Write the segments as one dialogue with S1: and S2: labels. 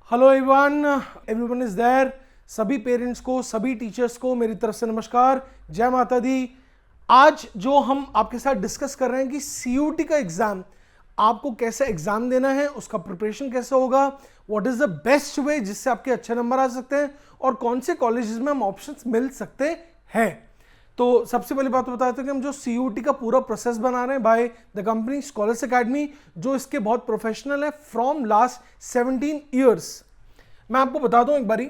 S1: Hello everyone, everyone is there. सभी parents को, सभी टीचर्स को मेरी तरफ से नमस्कार, जय माता दी। आज जो हम आपके साथ डिस्कस कर रहे हैं कि सीयूटी का एग्जाम आपको कैसे एग्जाम देना है, उसका प्रिपरेशन कैसे होगा, what is the best way जिससे आपके अच्छे नंबर आ सकते हैं और कौन से कॉलेजेस में हम ऑप्शंस मिल सकते हैं। तो सबसे पहली बात तो बताते हैं कि हम जो सीयूटी का पूरा प्रोसेस बना रहे हैं by the company scholars academy, जो इसके बहुत प्रोफेशनल है फ्रॉम लास्ट 17 ईयर्स। मैं आपको बता दूं एक बारी,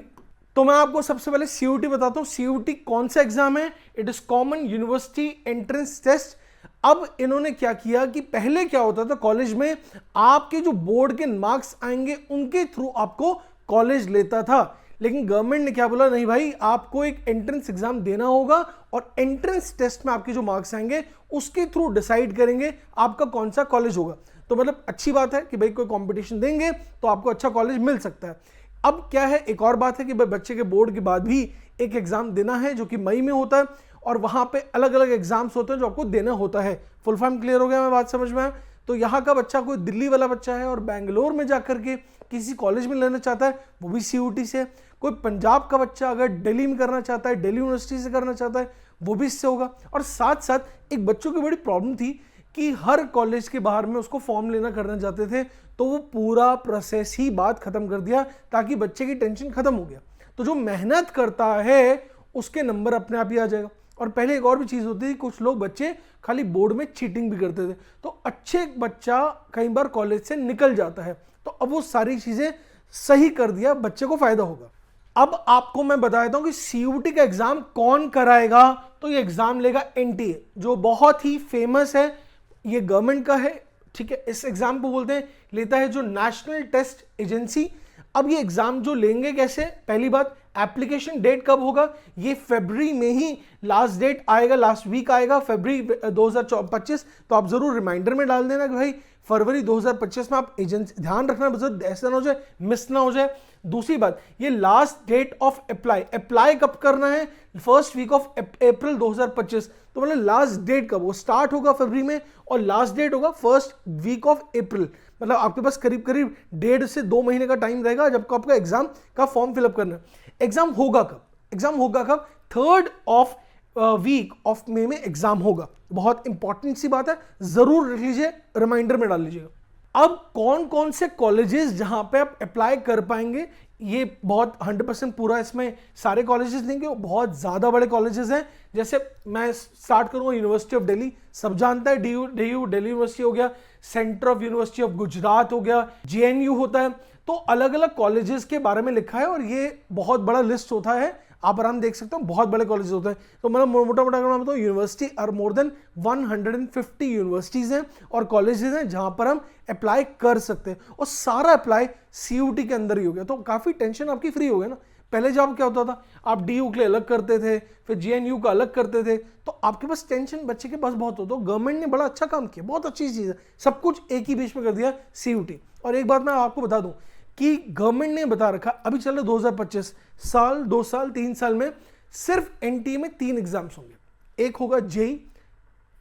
S1: तो मैं आपको सबसे पहले सीयूटी बताता हूं। सीयूटी कौन सा एग्जाम है? It is common university entrance test. अब इन्होंने क्या किया कि पहले क्या होता था कॉलेज में, आपके जो बोर्ड के मार्क्स आएंगे उनके थ्रू आपको कॉलेज लेता था, लेकिन गवर्नमेंट ने क्या बोला, नहीं भाई, आपको एक एंट्रेंस एग्जाम देना होगा और एंट्रेंस टेस्ट में आपके जो मार्क्स आएंगे उसके थ्रू डिसाइड करेंगे आपका कौन सा कॉलेज होगा। तो मतलब अच्छी बात है कि भाई कोई कंपटीशन देंगे तो आपको अच्छा कॉलेज मिल सकता है। अब क्या है, एक और बात है कि भाई बच्चे के बोर्ड के बाद भी एक एग्जाम देना है जो कि मई में होता है और वहां पे अलग अलग एग्जाम्स होते हैं जो आपको देना होता है। फुल फॉर्म क्लियर हो गया? मैं बात समझ में आया? तो यहाँ का बच्चा कोई दिल्ली वाला बच्चा है और बैंगलोर में जाकर के किसी कॉलेज में लेना चाहता है, वो भी सीयूटी से। कोई पंजाब का बच्चा अगर दिल्ली में करना चाहता है, दिल्ली यूनिवर्सिटी से करना चाहता है, वो भी इससे होगा। और साथ साथ एक बच्चों की बड़ी प्रॉब्लम थी कि हर कॉलेज के बाहर में उसको फॉर्म लेना करना चाहते थे, तो वो पूरा प्रोसेस ही बात खत्म कर दिया ताकि बच्चे की टेंशन खत्म हो गया। तो जो मेहनत करता है उसके नंबर अपने आप ही आ जाएगा। और पहले एक और भी चीज होती थी, कुछ लोग बच्चे खाली बोर्ड में चीटिंग भी करते थे, तो अच्छे बच्चा कई बार कॉलेज से निकल जाता है। तो अब वो सारी चीजें सही कर दिया, बच्चे को फायदा होगा। अब आपको मैं बता देता हूं कि सीयूटी का एग्जाम कौन कराएगा। तो ये एग्जाम लेगा एनटीए, जो बहुत ही फेमस है, ये गवर्नमेंट का है, ठीक है। इस एग्जाम को बोलते हैं, लेता है जो नेशनल टेस्ट एजेंसी। अब ये एग्जाम जो लेंगे कैसे, पहली बात, एप्लीकेशन डेट कब होगा? ये फरवरी में ही लास्ट डेट आएगा, लास्ट वीक आएगा फरवरी 2025। तो आप जरूर रिमाइंडर में डाल देना कि भाई फरवरी 2025 में आप एजेंसी, ध्यान रखना बस ऐसा ना हो जाए, मिस ना हो जाए। दूसरी बात, ये लास्ट डेट ऑफ अप्लाई कब करना है? First week of April 2025। तो मतलब लास्ट डेट कब, वो स्टार्ट होगा फरवरी में और लास्ट डेट होगा फर्स्ट वीक ऑफ अप्रैल। मतलब आपके पास करीब करीब 1.5 से 2 महीने का टाइम रहेगा जब आपका एग्जाम का फॉर्म फिलअप करना है। एग्जाम होगा कब? एग्जाम होगा कब? 3rd of week of May में एग्जाम होगा। बहुत इंपॉर्टेंट सी बात है, जरूर रख लीजिए, रिमाइंडर में डाल लीजिएगा। अब कौन कौन से कॉलेजेस जहां पे आप अप्लाई कर पाएंगे, ये बहुत 100% पूरा इसमें सारे कॉलेजेस देंगे। बहुत ज्यादा बड़े कॉलेजेस हैं, जैसे मैं स्टार्ट करूंगा यूनिवर्सिटी ऑफ दिल्ली, सब जानता है, डीयू दिल्ली यूनिवर्सिटी हो गया, centre of university of Gujarat हो गया, जेएनयू होता है। तो अलग अलग कॉलेजेस के बारे में लिखा है और ये बहुत बड़ा लिस्ट होता है, आप आराम देख सकते हो, बहुत बड़े कॉलेज होते हैं। तो मतलब मोटा मोटा अगर मैं बताऊं, यूनिवर्सिटी और मोर देन 150 यूनिवर्सिटीज हैं और कॉलेजेस हैं जहां पर हम अप्लाई कर सकते हैं, और सारा अप्लाई सीयूटी के अंदर ही हो गया। तो काफी टेंशन आपकी फ्री हो गया ना। पहले जब क्या होता था, आप डीयू के लिए अलग करते थे, फिर जेएनयू का अलग करते थे, तो आपके पास टेंशन बच्चे के पास बहुत होता। तो गवर्नमेंट ने बड़ा अच्छा काम किया, बहुत अच्छी चीज है, सब कुछ एक ही बीच में कर दिया सीयूटी। और एक बात मैं आपको बता दूं कि गवर्नमेंट ने बता रखा, अभी चल रहा 2025 साल, 2 साल, 3 साल में सिर्फ एनटीए में 3 एग्जाम्स होंगे। एक होगा जेई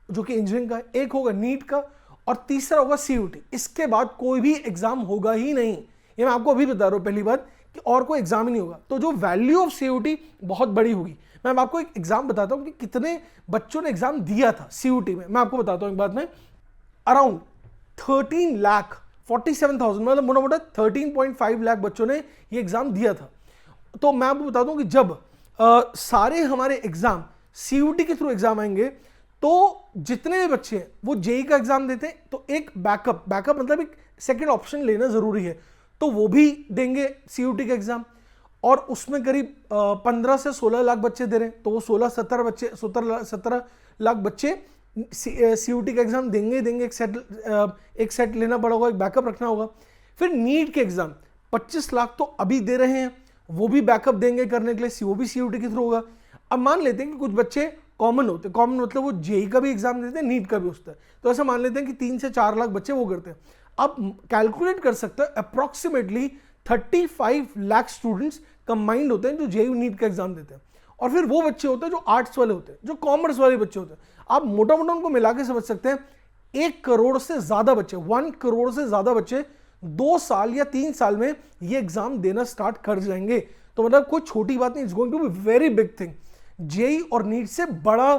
S1: जो कि इंजीनियरिंग का है, एक होगा नीट का और तीसरा होगा सीयूटी। इसके बाद कोई भी एग्जाम होगा ही नहीं, ये मैं आपको अभी बता रहा हूं पहली बात, कि और कोई एग्जाम ही नहीं होगा। तो जो वैल्यू ऑफ सीयूटी बहुत बड़ी होगी। मैं आपको एक एग्जाम बताता हूं कि कितने बच्चों ने एग्जाम दिया था सीयूटी में। मैं आपको बताता हूं एक बात में, अराउंड 13,47,000, मतलब मोटा मोटा 13.5 लाख बच्चों ने ये एग्जाम दिया था। तो मैं आपको बता दूं कि जब सारे हमारे एग्जाम सीयूटी के थ्रू एग्जाम आएंगे, तो जितने भी बच्चे हैं वो जेई का एग्जाम देते हैं, तो एक बैकअप मतलब एक सेकंड ऑप्शन लेना जरूरी है, तो वो भी देंगे सीयूटी का एग्जाम। और उसमें करीब 15 से 16 लाख बच्चे दे रहे हैं, तो वो 17 लाख बच्चे सीयूटी का एग्जाम देंगे। एक सेट लेना पड़ा होगा, एक बैकअप रखना होगा। फिर नीट के एग्जाम 25 लाख तो अभी दे रहे हैं, वो भी बैकअप देंगे करने के लिए, वो भी सीयूटी के थ्रू होगा। अब मान लेते हैं कि कुछ बच्चे कॉमन होते हैं, कॉमन मतलब वो जेई का भी एग्जाम देते हैं, नीट का भी होता है, तो ऐसा मान लेते हैं कि 3 से 4 लाख बच्चे वो करते हैं। आप कैलकुलेट कर सकते हैं, अप्रोक्सीमेटली 35 लाख स्टूडेंट्स कंबाइंड होते हैं जो जेई नीट का एग्जाम देते हैं। और फिर वो बच्चे होते हैं जो आर्ट्स वाले होते हैं, जो कॉमर्स वाले बच्चे होते हैं, आप मोटा मोटा उनको मिला के समझ सकते हैं 1 करोड़ से ज्यादा बच्चे, 1 करोड़ से ज्यादा बच्चे 2 साल या 3 साल में ये एग्जाम देना स्टार्ट कर जाएंगे। तो मतलब कोई छोटी बात नहीं, it's going to be very big thing. JEE और नीट से बड़ा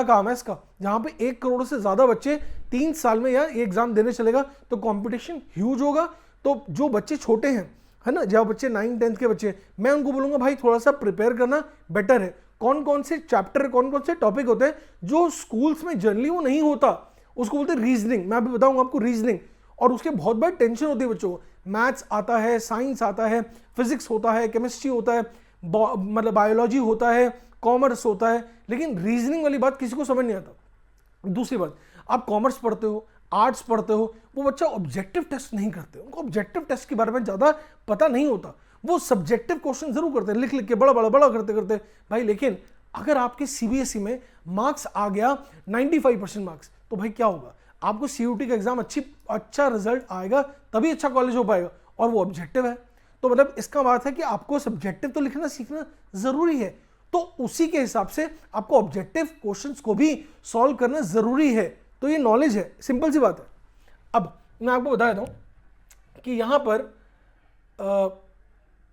S1: काम है इसका, जहां पे 1 करोड़ से ज्यादा बच्चे 3 साल में या ये एग्जाम देने चलेगा, तो कंपटीशन ह्यूज होगा। तो जो बच्चे छोटे हैं, है ना, जब बच्चे 9-10 के बच्चे, मैं उनको बोलूंगा भाई थोड़ा सा प्रिपेयर करना बेटर है। कौन कौन से चैप्टर, कौन कौन से टॉपिक होते हैं जो स्कूल्स में जनरली वो नहीं होता, उसको बोलते हैं रीजनिंग। मैं अभी बताऊंगा आपको रीजनिंग, और उसके बहुत बड़ी टेंशन होती है बच्चों को। मैथ्स आता है, साइंस आता है, फिजिक्स होता है, केमिस्ट्री होता है, मतलब बायोलॉजी होता है, कॉमर्स होता है, लेकिन रीजनिंग वाली बात किसी को समझ नहीं आता। दूसरी बात, आप कॉमर्स पढ़ते हो, आर्ट्स पढ़ते हो, वो बच्चा ऑब्जेक्टिव टेस्ट नहीं करते, उनको ऑब्जेक्टिव टेस्ट के बारे में ज्यादा पता नहीं होता। वो सब्जेक्टिव क्वेश्चन जरूर करते हैं, लिख लिख के बड़ा करते करते भाई। लेकिन अगर आपके सीबीएसई में मार्क्स आ गया 95% मार्क्स, तो भाई क्या होगा, आपको सीयूटी का एग्जाम अच्छा रिजल्ट आएगा, तभी अच्छा कॉलेज हो पाएगा, और वो ऑब्जेक्टिव है। तो मतलब इसका बात है कि आपको सब्जेक्टिव तो लिखना सीखना जरूरी है, तो उसी के हिसाब से आपको ऑब्जेक्टिव क्वेश्चंस को भी सॉल्व करना जरूरी है। तो ये नॉलेज है, सिंपल सी बात है। अब मैं आपको बता देता हूं कि यहां पर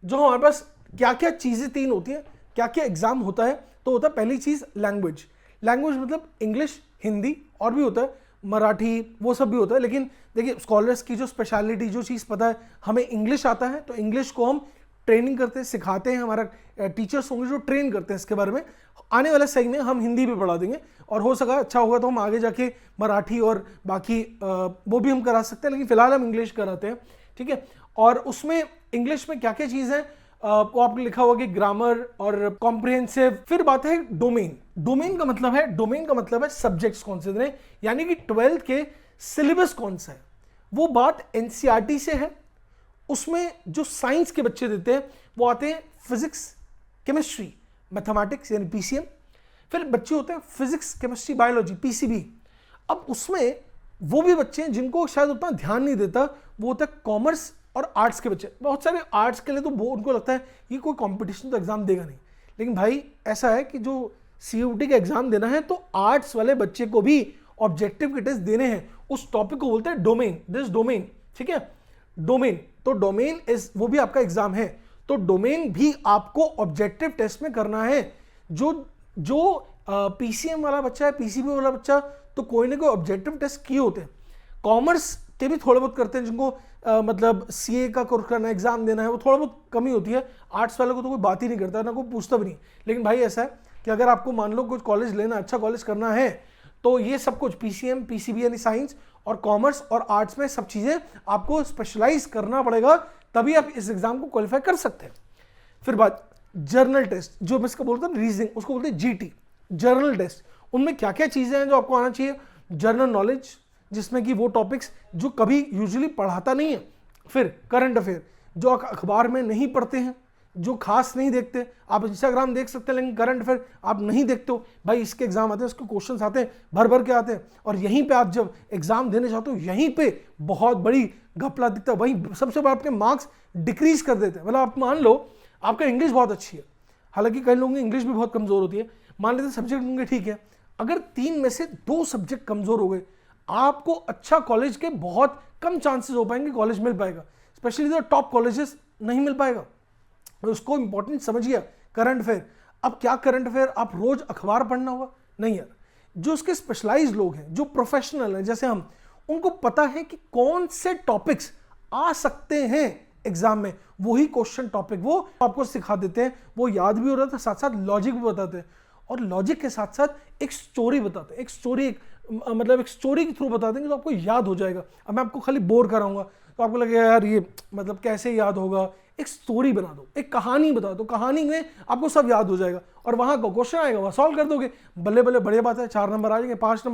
S1: जो हमारे पास क्या क्या चीजें 3 होती हैं, क्या क्या एग्जाम होता है। तो होता है पहली चीज लैंग्वेज। लैंग्वेज मतलब इंग्लिश, हिंदी, और भी होता है मराठी, वो सब भी होता है। लेकिन देखिए स्कॉलर्स की जो स्पेशलिटी, जो चीज़ पता है, हमें इंग्लिश आता है, तो इंग्लिश को हम ट्रेनिंग करते हैं, सिखाते हैं, हमारा टीचर्स होंगे जो ट्रेन करते हैं इसके बारे में। आने वाले सही में हम हिंदी भी पढ़ा देंगे, और हो सका अच्छा होगा तो हम आगे जाके मराठी और बाकी वो भी हम करा सकते हैं, लेकिन फिलहाल हम इंग्लिश कराते हैं, ठीक है। और उसमें इंग्लिश में क्या क्या चीज़ है वो आपने लिखा होगा कि ग्रामर और कॉम्प्रिहेंसिव। फिर बात है डोमेन। डोमेन का मतलब है सब्जेक्ट्स कौन से देने, यानी कि 12th के सिलेबस कौन सा है। वो बात एनसीईआरटी से है। उसमें जो साइंस के बच्चे देते हैं वो आते हैं फिजिक्स, केमिस्ट्री, मैथमेटिक्स यानी पीसीएम। फिर बच्चे होते हैं फिजिक्स, केमिस्ट्री, बायोलॉजी, पीसीबी। अब उसमें वो भी बच्चे हैं जिनको शायद उतना ध्यान नहीं देता, वो होता है कॉमर्स और आर्ट्स के बच्चे। बहुत सारे आर्ट्स के लिए तो उनको लगता है ये कोई कंपटीशन तो एग्जाम देगा नहीं, लेकिन भाई ऐसा है कि जो सीयूटी का एग्जाम देना है तो आर्ट्स वाले बच्चे को भी ऑब्जेक्टिव के टेस्ट देने हैं। उस टॉपिक को बोलते हैं डोमेन, दिस डोमेन, ठीक है, डोमेन। तो डोमेन इज, वो भी आपका एग्जाम है, तो डोमेन भी आपको ऑब्जेक्टिव टेस्ट में करना है। जो पीसीएम वाला बच्चा है, पीसीबी वाला बच्चा, तो कोई ना कोई ऑब्जेक्टिव टेस्ट किए होते हैं। कॉमर्स के भी थोड़े बहुत करते हैं, जिनको मतलब सीए का कोर्स करना, एग्जाम देना है, वो थोड़ा बहुत कमी होती है। आर्ट्स वाले को तो कोई बात ही नहीं करता, ना कोई पूछता भी नहीं। लेकिन भाई ऐसा है कि अगर आपको मान लो कुछ कॉलेज लेना, अच्छा कॉलेज करना है, तो ये सब कुछ पीसीएम, पीसीबी यानी साइंस और कॉमर्स और आर्ट्स में सब चीजें आपको स्पेशलाइज करना पड़ेगा, तभी आप इस एग्जाम को क्वालिफाई कर सकते हैं। फिर बात जर्नल टेस्ट, जो मैं इसका बोलता हूँ रीजनिंग, उसको बोलते हैं जीटी, जर्नल टेस्ट। उनमें क्या क्या चीजें हैं जो आपको आना चाहिए। जनरल नॉलेज, जिसमें कि वो टॉपिक्स जो कभी यूजुअली पढ़ाता नहीं है। फिर करंट अफेयर, जो अखबार में नहीं पढ़ते हैं, जो खास नहीं देखते। आप इंस्टाग्राम देख सकते हैं, लेकिन करंट अफेयर आप नहीं देखते हो। भाई इसके एग्जाम आते हैं, उसके क्वेश्चंस आते हैं, भर के आते हैं, और यहीं पे आप जब एग्जाम देने चाहते हो, यहीं पे बहुत बड़ी घपला दिखता है। वहीं सबसे बड़ा आपके मार्क्स डिक्रीज कर देते हैं। मतलब आप मान लो आपका इंग्लिश बहुत अच्छी है, हालांकि कई लोगों की इंग्लिश भी बहुत कमजोर होती है, मान लेते सब्जेक्ट होंगे, ठीक है, अगर 3 में से 2 सब्जेक्ट कमजोर हो गए, आपको अच्छा कॉलेज के बहुत कम चांसेस हो पाएंगे, कॉलेज मिल पाएगा, स्पेशली जो टॉप कॉलेजेस नहीं मिल पाएगा। उसको इंपॉर्टेंट समझिए करंट अफेयर। अब क्या करंट अफेयर आप रोज अखबार पढ़ना होगा? नहीं यार, जो उसके स्पेशलाइज लोग हैं, जो प्रोफेशनल हैं जैसे हम, उनको पता है कि कौन से टॉपिक्स आ सकते हैं एग्जाम में, वही क्वेश्चन टॉपिक वो आपको सिखा देते हैं। वो याद भी हो रहा था, साथ साथ लॉजिक भी बताते हैं, और लॉजिक के साथ साथ एक स्टोरी बताते हैं। एक स्टोरी के थ्रू बता देंगे तो आपको याद हो जाएगा। अब मैं आपको खाली बोर कराऊंगा तो आपको लगेगा यार ये मतलब कैसे याद होगा। एक स्टोरी बना दो, एक कहानी बता दो, कहानी में आपको सब याद हो जाएगा, और वहां का क्वेश्चन आएगा, वहां सॉल्व कर दोगे, बल्ले बल्ले, बढ़िया बात है। 4 नंबर आ जाएंगे, 5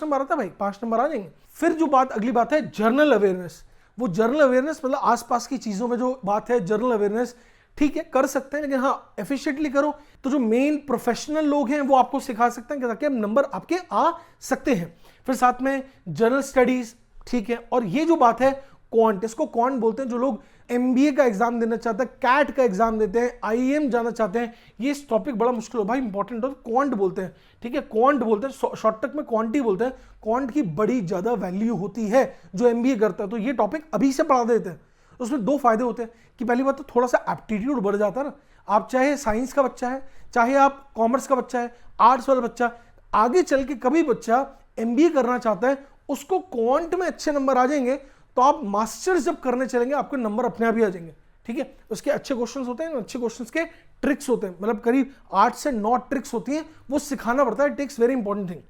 S1: नंबर आता है भाई, 5 नंबर आ जाएंगे। फिर जो बात, अगली बात है जर्नल अवेयरनेस। वो जर्नल अवेयरनेस मतलब आसपास की चीजों में जो बात है, जर्नल अवेयरनेस, ठीक है, कर सकते हैं, लेकिन हाँ एफिशिएंटली करो। तो जो मेन प्रोफेशनल लोग हैं वो आपको सिखा सकते हैं ताकि नंबर आपके आ सकते हैं। फिर साथ में जनरल स्टडीज, ठीक है, और ये जो बात है क्वांट, इसको क्वांट बोलते हैं, जो लोग एमबीए का एग्जाम देना चाहता है, कैट का एग्जाम देते हैं, आईएम जाना चाहते हैं, ये टॉपिक बड़ा मुश्किल हो भाई, इंपॉर्टेंट हो, क्वांट बोलते हैं, ठीक है, क्वांट बोलते हैं, शॉर्टकट में क्वांटी बोलते हैं, क्वांट की बड़ी ज्यादा वैल्यू होती है जो एमबीए करता है, तो ये टॉपिक अभी से पढ़ा देते हैं। उसमें दो फायदे होते हैं कि पहली बात तो थोड़ा सा एप्टीट्यूड बढ़ जाता है ना, आप चाहे साइंस का बच्चा है, चाहे आप कॉमर्स का बच्चा है, आर्ट्स वाला बच्चा, आगे चल के कभी बच्चा एमबीए करना चाहता है, उसको क्वांट में अच्छे नंबर आ जाएंगे तो आप मास्टर्स जब करने चलेंगे आपके नंबर अपने आप ही आ जाएंगे, ठीक है। उसके अच्छे क्वेश्चंस होते हैं, अच्छे क्वेश्चंस के ट्रिक्स होते हैं, मतलब करीब 8 से 9 ट्रिक्स होती हैं, वो सिखाना पड़ता है, टेक्स वेरी इंपॉर्टेंट थिंग।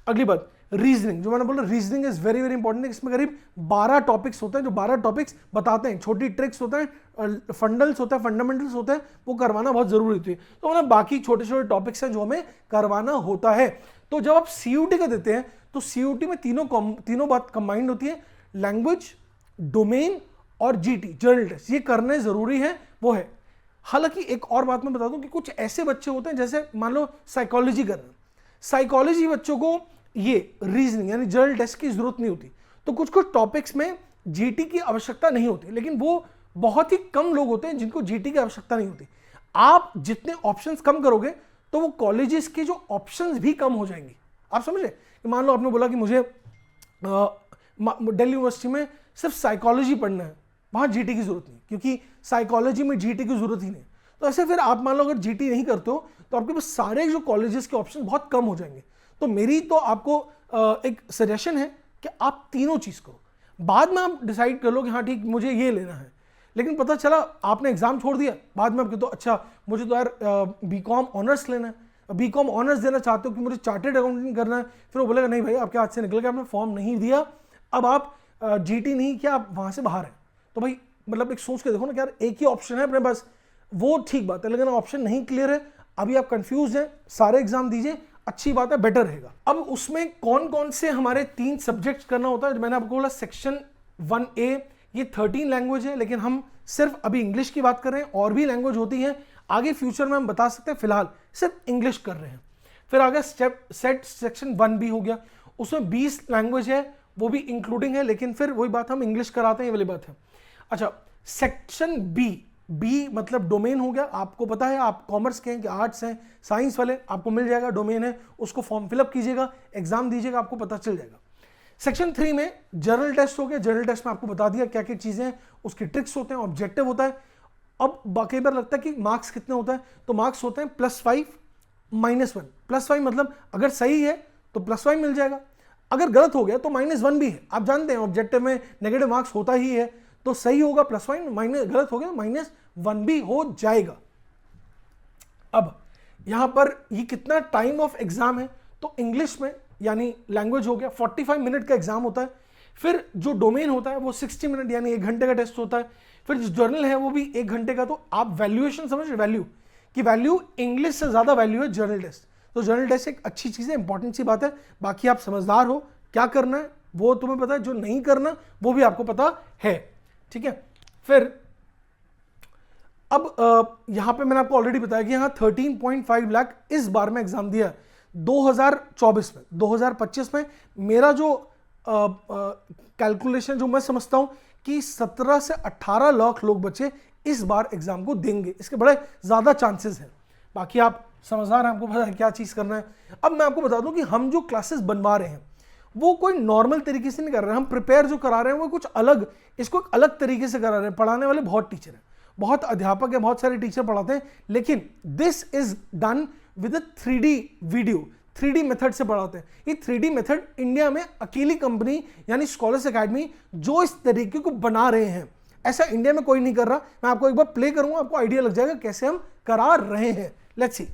S1: अगली बात रीजनिंग, जो मैंने बोला reasoning is very very important, इसमें करीब 12 टॉपिक्स होते हैं, जो 12 टॉपिक्स बताते हैं, छोटी ट्रिक्स होते हैं, फंडल्स होता है, फंडामेंटल्स होते हैं, वो करवाना बहुत जरूरी होती है। तो मतलब बाकी छोटे छोटे टॉपिक्स हैं जो हमें करवाना होता है। तो जब आप सीयूटी का देते हैं तो सीयूटी में तीनों बात कंबाइंड होती है, लैंग्वेज, डोमेन और जीटी, जनरल टेस्ट, ये करने जरूरी है, वो है। हालांकि एक और बात मैं बता दूं कि कुछ ऐसे बच्चे होते हैं, जैसे मान लो साइकोलॉजी कर रहे हैं, साइकोलॉजी बच्चों को ये रीजनिंग यानी जनरल टेस्ट की जरूरत नहीं होती, तो कुछ कुछ टॉपिक्स में जीटी की आवश्यकता नहीं होती, लेकिन वो बहुत ही कम लोग होते हैं जिनको जीटी की आवश्यकता नहीं होती। आप जितने ऑप्शंस कम करोगे तो वो कॉलेजेस के जो ऑप्शंस भी कम हो जाएंगे। आप समझ रहे, मान लो आपने बोला कि मुझे दिल्ली यूनिवर्सिटी में सिर्फ साइकोलॉजी पढ़ना है, वहां जीटी की जरूरत नहीं, क्योंकि साइकोलॉजी में जीटी की जरूरत ही नहीं। तो ऐसे फिर आप मान लो अगर जीटी नहीं करते हो तो आपके पास सारे जो कॉलेजेस के ऑप्शन बहुत कम हो जाएंगे। तो मेरी तो आपको एक सजेशन है कि आप तीनों चीज करो, बाद में आप डिसाइड कर लो कि हाँ ठीक मुझे ये लेना है, लेकिन पता चला आपने एग्जाम छोड़ दिया, बाद में आपके तो अच्छा मुझे तो यार बीकॉम ऑनर्स लेना है, बीकॉम ऑनर्स देना चाहते हो कि मुझे चार्टेड अकाउंटिंग करना है, फिर वो बोलेगा नहीं भाई आपके हाथ से निकल गया, आपने फॉर्म नहीं दिया, अब आप जीटी नहीं किया, आप वहां से बाहर हैं। तो भाई मतलब एक सोच के देखो ना कि यार एक ही ऑप्शन है अपने पास, वो ठीक बात है, लेकिन ऑप्शन नहीं क्लियर है, अभी आप कंफ्यूज हैं, सारे एग्जाम दीजिए, अच्छी बात है, बेटर रहेगा। अब उसमें कौन कौन से हमारे 3 सब्जेक्ट्स करना होता है, मैंने आपको बोला सेक्शन 1A, ये 13 लैंग्वेज है, लेकिन हम सिर्फ अभी इंग्लिश की बात कर रहे हैं, और भी लैंग्वेज होती हैं, आगे फ्यूचर में हम बता सकते हैं, फिलहाल सिर्फ इंग्लिश कर रहे हैं। फिर आगे सेक्शन 1B हो गया, उसमें 20 लैंग्वेज है, वो भी इंक्लूडिंग है, लेकिन फिर वही बात हम इंग्लिश कराते हैं, ये वाली बात है। अच्छा, सेक्शन बी मतलब डोमेन हो गया, आपको पता है आप कॉमर्स के हैं कि आर्ट्स हैं, साइंस वाले, आपको मिल जाएगा, डोमेन है, उसको फॉर्म फिलअप कीजिएगा, एग्जाम दीजिएगा, आपको पता चल जाएगा। सेक्शन 3 में जनरल टेस्ट हो गया, जनरल टेस्ट में आपको बता दिया क्या क्या चीजें हैं, उसके ट्रिक्स होते हैं, ऑब्जेक्टिव होता है। अब बाकी बार लगता है कि मार्क्स कितने होता है, तो मार्क्स होते हैं +5 -1। +5 मतलब अगर सही है तो +5 मिल जाएगा, अगर गलत हो गया तो -1 भी है। आप जानते हैं ऑब्जेक्टिव में नेगेटिव मार्क्स होता ही है, तो सही होगा +5, गलत हो गया -1 भी हो जाएगा। अब यहां पर ये कितना टाइम ऑफ एग्जाम है, तो इंग्लिश में यानी लैंग्वेज हो गया 45 मिनट का एग्जाम होता है, फिर जो डोमेन होता है वो 60 मिनट यानी 1 घंटे का टेस्ट होता है, फिर जो जर्नल है वो भी 1 घंटे का। तो आप वैल्यूएशन समझ रहे, वैल्यू की वैल्यू इंग्लिश से ज्यादा वैल्यू है जर्नल टेस्ट, तो जर्नल टेस्ट एक अच्छी चीज है, इंपॉर्टेंट सी बात है। बाकी आप समझदार हो, क्या करना है वो तुम्हें पता है, जो नहीं करना वो भी आपको पता है, ठीक है। फिर अब यहां पे मैंने आपको ऑलरेडी बताया कि यहां 13.5 लाख इस बार में एग्जाम दिया 2024 में। 2025 में मेरा जो कैलकुलेशन जो मैं समझता हूं कि 17 से 18 लाख लोग बच्चे इस बार एग्जाम को देंगे, इसके बड़े ज्यादा चांसेस हैं। बाकी आप समझदार हैं, आपको पता है क्या चीज करना है। अब मैं आपको बता दूं कि हम जो क्लासेस बनवा रहे हैं वो कोई नॉर्मल तरीके से नहीं कर रहे हैं, हम प्रिपेयर जो करा रहे हैं वो कुछ अलग, इसको एक अलग तरीके से करा रहे हैं। पढ़ाने वाले बहुत टीचर हैं, बहुत अध्यापक है, बहुत सारे टीचर पढ़ाते हैं, लेकिन this is done with 3D video, 3D method से पढ़ाते हैं। ये 3D मेथड इंडिया में अकेली कंपनी यानी स्कॉलर्स एकेडमी जो इस तरीके को बना रहे हैं, ऐसा इंडिया में कोई नहीं कर रहा। मैं आपको एक बार प्ले करूंगा, आपको आइडिया लग जाएगा कैसे हम करा रहे हैं। लेट्स सी,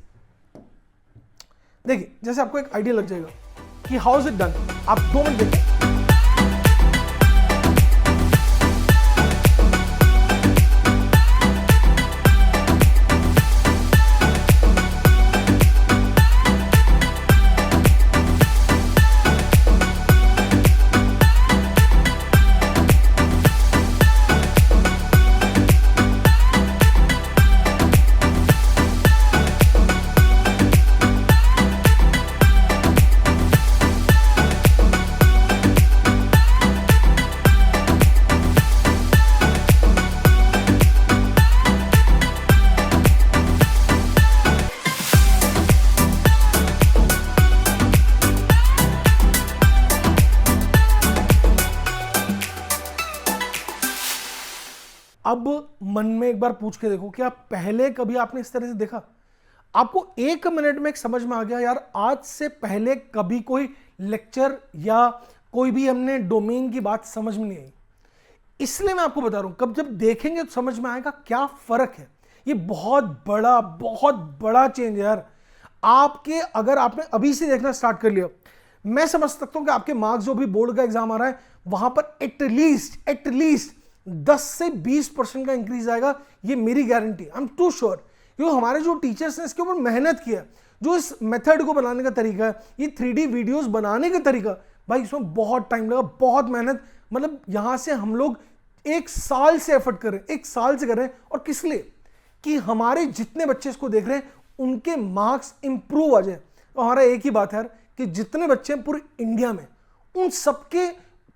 S1: देखिए जैसे आपको एक आइडिया लग जाएगा कि हाउ इज इट डन। आप 2 मिनट देखिए। मन में एक बार पूछ के देखो कि आप पहले कभी आपने इस तरह से देखा? आपको 1 मिनट में एक समझ में आ गया यार आज से पहले कभी कोई लेक्चर या कोई भी हमने डोमेन की बात समझ में नहीं आई। इसलिए मैं आपको बता रहा हूं, कब जब देखेंगे तो समझ में आएगा क्या फर्क है। ये बहुत बड़ा चेंज है यार। आपके अगर आपने अभी से देखना स्टार्ट कर लिया, मैं समझ सकता हूं कि आपके मार्क्स जो भी बोर्ड का एग्जाम आ रहा है वहां पर एटलीस्ट 10 से 20% का इंक्रीज आएगा, ये मेरी गारंटी। आई एम टू श्योर, क्योंकि हमारे जो टीचर्स ने इसके ऊपर मेहनत किया, जो इस मेथड को बनाने का तरीका है, ये 3D वीडियोस बनाने का तरीका, भाई इसमें बहुत टाइम लगा, बहुत मेहनत। मतलब यहां से हम लोग 1 साल से एफर्ट कर रहे हैं, 1 साल से कर रहे हैं। और किस लिए? कि हमारे जितने बच्चे इसको देख रहे हैं उनके मार्क्स इंप्रूव आ जाए। तो हमारा एक ही बात है यार कि जितने बच्चे हैं पूरे इंडिया में, उन सबके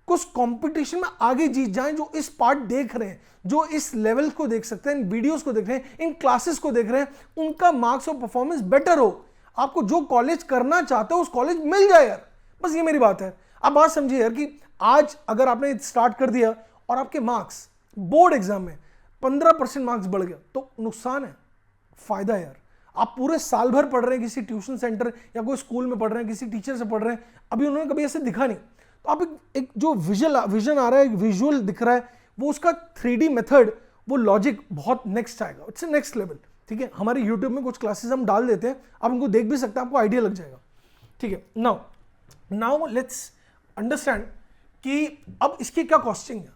S1: कुछ कंपटीशन में आगे जीत जाएं, जो इस पार्ट देख रहे हैं, जो इस लेवल को देख सकते हैं, इन वीडियोस को देख रहे हैं, इन क्लासेस को देख रहे हैं, उनका मार्क्स और परफॉर्मेंस बेटर हो। आपको जो कॉलेज करना चाहते हो उस कॉलेज मिल जाए यार, बस ये मेरी बात है। आप बात समझिए यार कि आज अगर आपने स्टार्ट कर दिया और आपके मार्क्स बोर्ड एग्जाम में 15% मार्क्स बढ़ गया तो नुकसान है, फायदा है यार। आप पूरे साल भर पढ़ रहे हैं किसी ट्यूशन सेंटर या कोई स्कूल में पढ़ रहे हैं, किसी टीचर से पढ़ रहे हैं, अभी उन्होंने कभी ऐसे दिखा नहीं, तो आप एक जो विजन आ रहा है, एक विजुअल दिख रहा है, वो उसका 3D मेथड, वो लॉजिक बहुत नेक्स्ट आएगा, इट्स नेक्स्ट लेवल। ठीक है, हमारे यूट्यूब में कुछ क्लासेस हम डाल देते हैं, आप उनको देख भी सकते हैं, आपको आइडिया लग जाएगा। ठीक है, नाउ लेट्स अंडरस्टैंड कि अब इसकी क्या कॉस्टिंग है।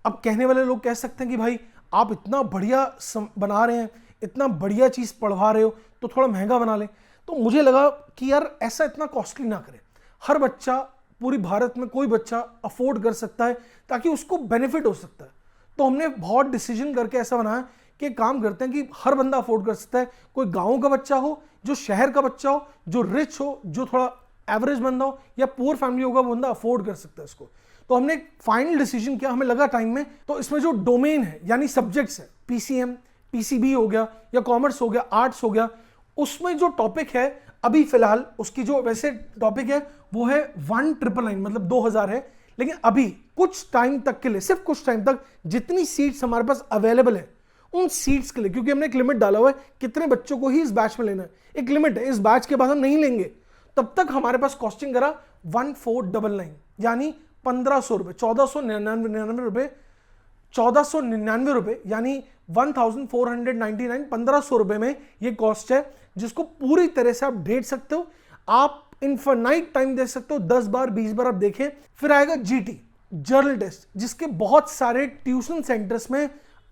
S1: अब कहने वाले लोग कह सकते हैं कि भाई आप इतना बढ़िया बना रहे हैं, इतना बढ़िया चीज़ पढ़वा रहे हो, तो थोड़ा महंगा बना लें। तो मुझे लगा कि यार ऐसा इतना कॉस्टली ना करें, हर बच्चा, पूरी भारत में कोई बच्चा अफोर्ड कर सकता है ताकि उसको बेनिफिट हो सकता है। तो हमने बहुत डिसीजन करके ऐसा बनाया कि काम करते हैं कि हर बंदा अफोर्ड कर सकता है, कोई गाँव का बच्चा हो, जो शहर का बच्चा हो, जो रिच हो, जो थोड़ा एवरेज बंदा हो या पुअर फैमिली होगा, वो बंदा अफोर्ड कर सकता है इसको। तो हमने एक फाइनल डिसीजन किया, हमें लगा टाइम में, तो इसमें जो डोमेन है यानी सब्जेक्ट्स है, PCM, PCB हो गया या कॉमर्स हो गया, आर्ट्स हो गया, उसमें जो टॉपिक है अभी फिलहाल उसकी जो वैसे टॉपिक है वो है 1999, मतलब 2000 है। लेकिन अभी कुछ टाइम तक के लिए, सिर्फ कुछ टाइम तक, जितनी सीट्स हमारे पास अवेलेबल है उन सीट्स के लिए, क्योंकि हमने एक लिमिट डाला हुआ है कितने बच्चों को ही इस बैच में लेना है, एक लिमिट है, इस बैच के बाद हम नहीं लेंगे, तब तक हमारे पास कॉस्टिंग करा 1499 यानी 1500 रुपए, 1499 रुपए, 1499 रुपए यानी 1499, 1500 रुपए में ये कॉस्ट है, जिसको पूरी तरह से आप डेट सकते हो, आप इनफाइनाइट टाइम दे सकते हो, 10 बार 20 बार आप देखें। फिर आएगा GT, जर्नल टेस्ट, जिसके बहुत सारे ट्यूशन सेंटर्स में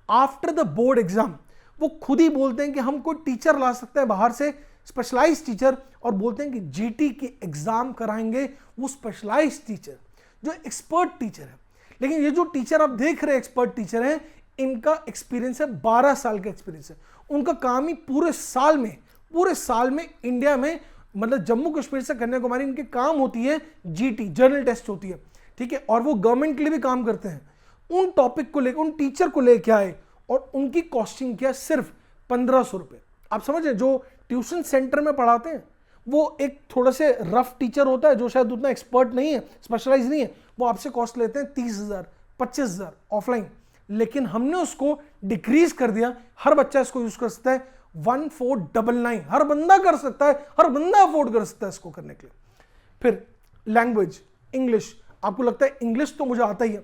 S1: आफ्टर द बोर्ड एग्जाम वो खुद ही बोलते हैं कि हम कोई टीचर ला सकते हैं बाहर से, स्पेशलाइज्ड टीचर, और बोलते हैं कि GT की एग्जाम कराएंगे वो स्पेशलाइज्ड टीचर जो एक्सपर्ट टीचर है। लेकिन ये जो टीचर आप देख रहे हैं एक्सपर्ट टीचर हैं, इनका एक्सपीरियंस है 12 साल का एक्सपीरियंस है। उनका काम ही पूरे साल में इंडिया में, मतलब जम्मू कश्मीर से कन्याकुमारी, इनके काम होती है GT, जर्नल टेस्ट होती है। ठीक है, और वो गवर्नमेंट के लिए भी काम करते हैं। उन टॉपिक को लेकर, उन टीचर को लेकर आए और उनकी कॉस्टिंग क्या, सिर्फ 1500 रुपये। आप समझ रहे, जो ट्यूशन सेंटर में पढ़ाते हैं वो एक थोड़ा से रफ टीचर होता है जो शायद उतना एक्सपर्ट नहीं है, स्पेशलाइज नहीं है, वो आपसे कॉस्ट लेते हैं 30,000, 25,000 ऑफलाइन। लेकिन हमने उसको डिक्रीज कर दिया, हर बच्चा इसको यूज कर सकता है 1499, हर बंदा कर सकता है, हर बंदा अफोर्ड कर सकता है इसको करने के लिए। फिर लैंग्वेज, इंग्लिश, आपको लगता है इंग्लिश तो मुझे आता ही है,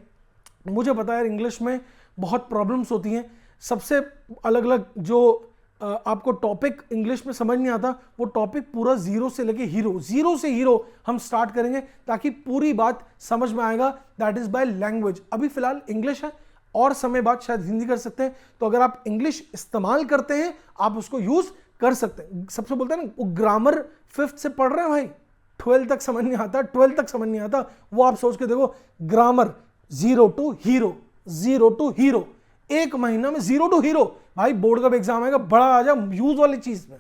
S1: मुझे पता है इंग्लिश में बहुत प्रॉब्लम्स होती हैं, सबसे अलग अलग जो आपको टॉपिक इंग्लिश में समझ नहीं आता, वो टॉपिक पूरा जीरो से लेके जीरो से हीरो हम स्टार्ट करेंगे ताकि पूरी बात समझ में आएगा, दैट इज बाय लैंग्वेज। अभी फिलहाल इंग्लिश है और समय बाद शायद हिंदी कर सकते हैं, तो अगर आप इंग्लिश इस्तेमाल करते हैं आप उसको यूज कर सकते हैं। सबसे बोलते हैं ना, वो ग्रामर 5th से पढ़ रहे हैं भाई, 12 तक समझ नहीं आता, 12 तक समझ नहीं आता, वो आप सोच के देखो, ग्रामर जीरो टू हीरो, 1 महीना में जीरो टू हीरो। भाई बोर्ड का भी एग्जाम आएगा, बड़ा आ जा यूज वाली चीज में।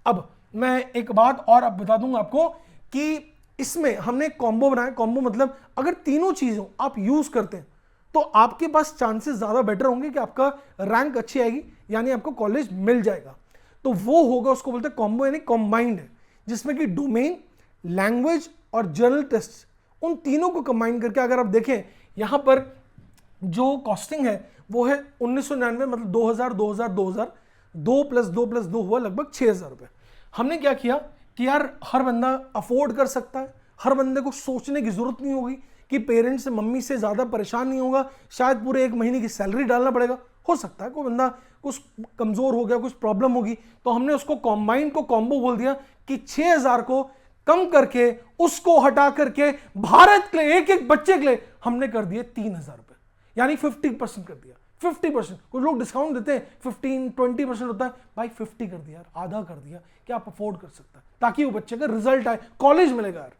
S1: अब मैं एक बात और अब बता दूंगा आपको कि इसमें हमने कॉम्बो बनाया। कॉम्बो मतलब अगर तीनों चीजों आप यूज करते हैं तो आपके पास चांसेस ज्यादा बेटर होंगे कि आपका रैंक अच्छी आएगी, यानी आपको कॉलेज मिल जाएगा। तो वो होगा, उसको बोलते हैं कॉम्बो, यानी कंबाइंड है, जिसमें कि डोमेन, लैंग्वेज और जर्नल टेस्ट, उन तीनों को कंबाइन करके अगर आप देखें, यहां पर जो कॉस्टिंग है वो है 1999, मतलब 2000 2000 2000, 2 + 2 हुआ लगभग 6000 रुपये। हमने क्या किया कि यार हर बंदा अफोर्ड कर सकता है, हर बंदे को सोचने की जरूरत नहीं होगी कि पेरेंट्स से मम्मी से ज़्यादा परेशान नहीं होगा, शायद पूरे 1 महीने की सैलरी डालना पड़ेगा। हो सकता है कोई बंदा कुछ कमज़ोर हो गया, कुछ प्रॉब्लम होगी, तो हमने उसको कॉम्बाइन को कॉम्बो बोल दिया कि 6000 को कम करके, उसको हटा करके भारत के लिए, एक एक बच्चे के लिए हमने कर दिए 3000 रुपये, यानी 50% कर दिया। 50%, कुछ लोग डिस्काउंट देते हैं 15-20% होता है, भाई 50 कर दिया यार, आधा कर दिया कि आप अफोर्ड कर सकते हैं, ताकि वो बच्चे का रिजल्ट आए, कॉलेज मिलेगा यार।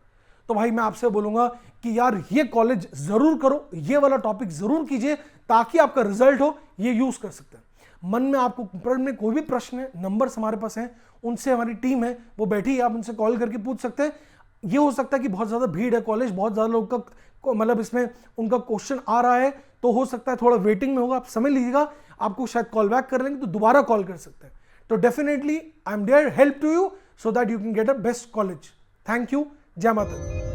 S1: तो भाई मैं आपसे बोलूंगा कि यार ये कॉलेज जरूर करो, ये वाला टॉपिक जरूर कीजिए, ताकि आपका रिजल्ट हो, ये यूज कर सकते हैं। मन में आपको में कोई भी प्रश्न है, नंबर्स हमारे पास हैं, उनसे हमारी टीम है वो बैठी है, आप उनसे कॉल करके पूछ सकते हैं। ये हो सकता है कि बहुत ज्यादा भीड़ है कॉलेज, बहुत ज्यादा लोग का मतलब इसमें उनका क्वेश्चन आ रहा है, तो हो सकता है थोड़ा वेटिंग में होगा, आप समझ लीजिएगा, आपको शायद कॉल बैक कर लेंगे तो दोबारा कॉल कर सकते हैं। तो definitely I am there help to you so that you can get a best college. Thank you, जय माता दी।